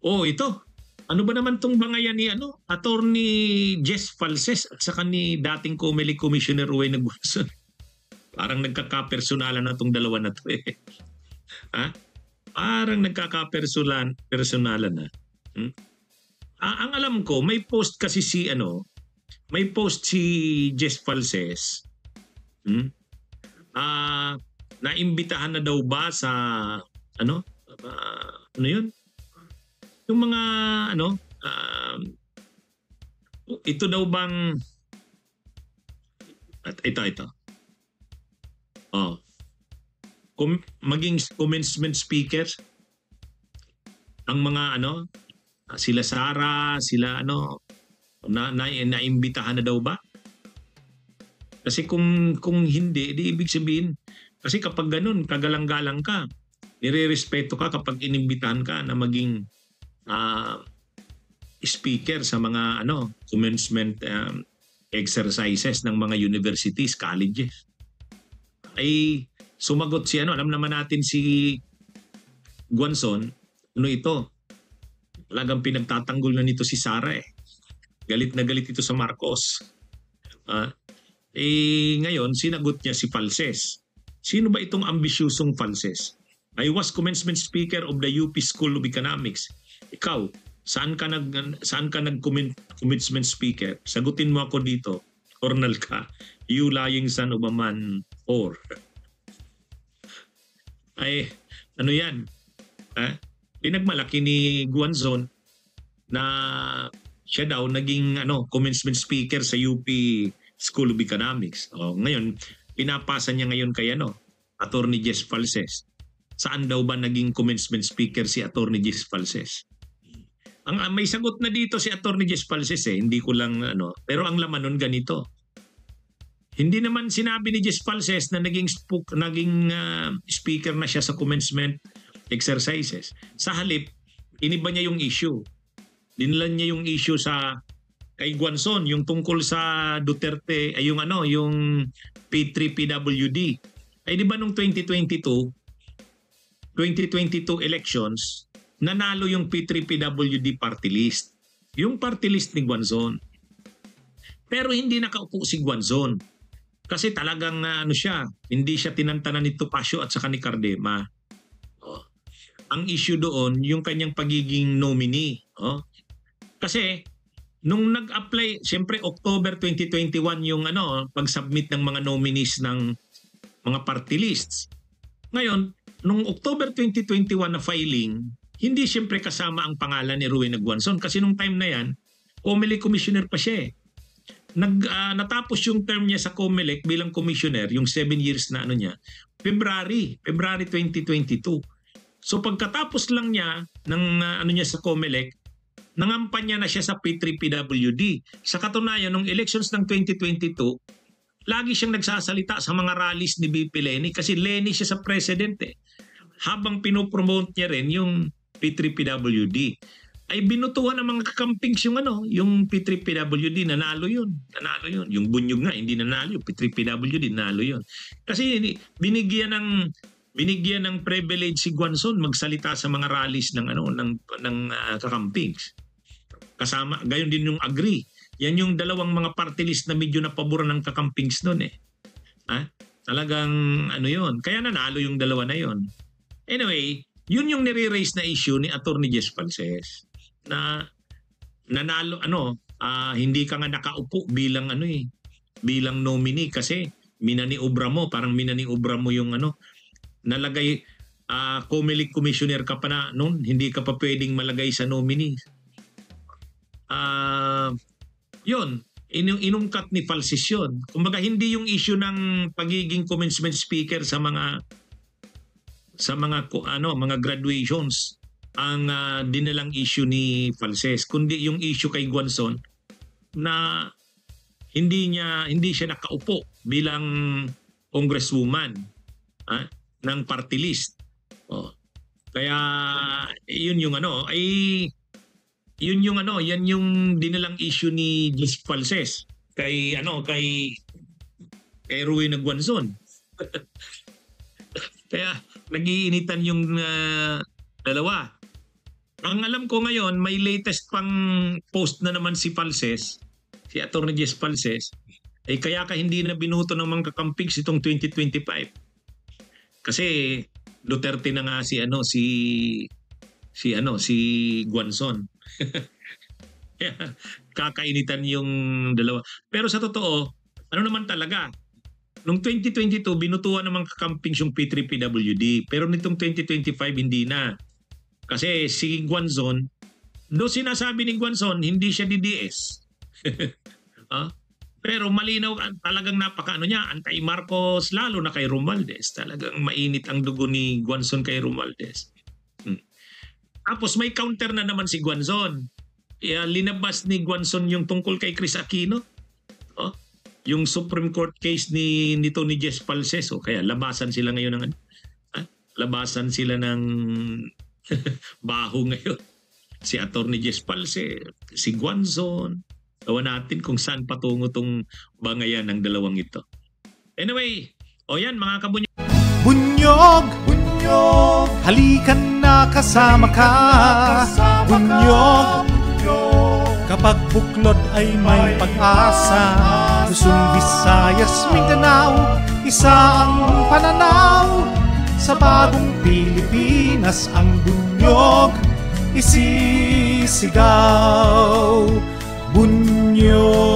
Oh, ito. Ano ba naman tong bangayan ni Attorney Jess Falses at saka ni dating COMELEC Commissioner Ruey Nagwason? Parang nagkakapersonalan na tong dalawa na to eh. Ha? Parang nagkakapersonalan na. Hmm? Ang alam ko, may post kasi may post si Jess Falses. Naimbitahan na daw ba sa ano yun? Yung mga ito daw bang ito. Oh. Maging commencement speaker ang mga sila Sara, sila naimbitahan na daw ba? Kasi kung hindi, di ibig sabihin, kasi kapag ganun, kagalang-galang ka, nirerespeto ka kapag inimbitahan ka na maging speaker sa mga commencement exercises ng mga universities, colleges. Ay sumagot si alam naman natin si Guanzon, ito? Talagang pinagtatanggol na nito si Sara eh. Galit na galit ito sa Marcos. Ngayon, sinagot niya si Falses. Sino ba itong ambisyusong Falses? I was commencement speaker of the UP School of Economics. Ikaw, saan ka nag-commencement speaker? Sagutin mo ako dito. Cornel ka. You lying son of a man whore. Ay, ano yan? Pinagmalaki ni Guanzon na siya daw naging commencement speaker sa UP School of Economics. Ngayon, pinapasa niya ngayon kay Attorney Jess Falses. Saan daw ba naging commencement speaker si Attorney Jess Falses? May sagot na dito si Attorney Jess Falses eh, hindi ko lang pero ang laman nun ganito. Hindi naman sinabi ni Jess Falses na naging speaker na siya sa commencement exercises. Sa halip, iniba niya yung issue. Dinala niya yung issue sa kay Guanzon, yung tungkol sa Duterte, ay yung P3PWD. Ay di ba nung 2022 elections, nanalo yung P3PWD party list. Yung party list ni Guanzon. Pero hindi nakaupo si Guanzon. Kasi talagang hindi siya tinantanan ni Topacio at saka ni Cardema. Ang issue doon, yung kanyang pagiging nominee. Kasi nung nag-apply, siyempre October 2021 yung pag-submit ng mga nominees ng mga party lists. Ngayon, nung October 2021 na filing, hindi siyempre kasama ang pangalan ni Ruey Nagwason kasi nung time na yan, COMELEC commissioner pa siya eh. Natapos yung term niya sa COMELEC bilang commissioner, yung 7 years na February 2022. So pagkatapos lang niya ng niya sa COMELEC, nangampanya na siya sa P3PWD. Sa katunayan, nung elections ng 2022, lagi siyang nagsasalita sa mga rallies ni BP Leni kasi Leni siya sa president eh. Habang pinopromote niya rin yung P3PWD. Ay binutuhan ng mga kakampings yung P3PWD, nanalo yun. Yung Bunyog nga, hindi nanalo. Yung P3PWD, nanalo yun. Kasi binigyan ng privilege si Guanzon magsalita sa mga rallies ng kakampings. Kasama, gayon din yung agree. Yan yung dalawang mga party list na medyo napaboran ng kakampings noon eh. Talagang yun. Kaya nanalo yung dalawa na yun. Anyway, yun yung nire-raise na issue ni Attorney Jess Falses na nanalo hindi ka nga nakaupo bilang bilang nominee kasi minaniobra mo yung nalagay COMELEC commissioner ka pa na noon, hindi ka pa pwedeng malagay sa nominee. Yun, inungkat ni Falses yun. Kumbaga hindi yung issue ng pagiging commencement speaker sa mga mga graduations ang dinalang issue ni Falses, kundi yung issue kay Guanzon na hindi siya nakaupo bilang congresswoman ng party list. Kaya yun yung yan yung dinalang issue ni Jess Falses kay Ruey Nagwason. Kaya nagiinitan yung dalawa. Ang alam ko ngayon, may latest pang post na naman si Falses, si Atty. Jess Falses, ay kaya ka hindi na binuto ng mga kakampigs itong 2025. Kasi Duterte na nga si Guanzon. Kakainitan yung dalawa. Pero sa totoo, ano naman talaga, noong 2022, binutuan ng mga kakampings yung P3PWD. Pero nitong 2025, hindi na. Kasi si Guanzon, do sinasabi ni Guanzon, hindi siya DDS. Pero malinaw, talagang niya, anti-Marcos lalo na kay Romualdez. Talagang mainit ang dugo ni Guanzon kay Romualdez. Tapos may counter na naman si Guanzon. Linabas ni Guanzon yung tungkol kay Chris Aquino. Yung Supreme Court case nito ni Jess Falses. Kaya labasan sila ngayon ng labasan sila ng baho ngayon. Si Atty. Jess Falses, si Guanzon. Tawa natin kung saan patungo tong bangayan ng dalawang ito. Anyway, yan mga kabunyog. Bunyog, bunyog, halikan na kasama ka. Bunyog, kapag buklod ay may pag-asa. Luzon, Visayas, Mindanao, isa ang pananaw. Sa bagong Pilipinas ang bunyog isisigaw. Bunyog.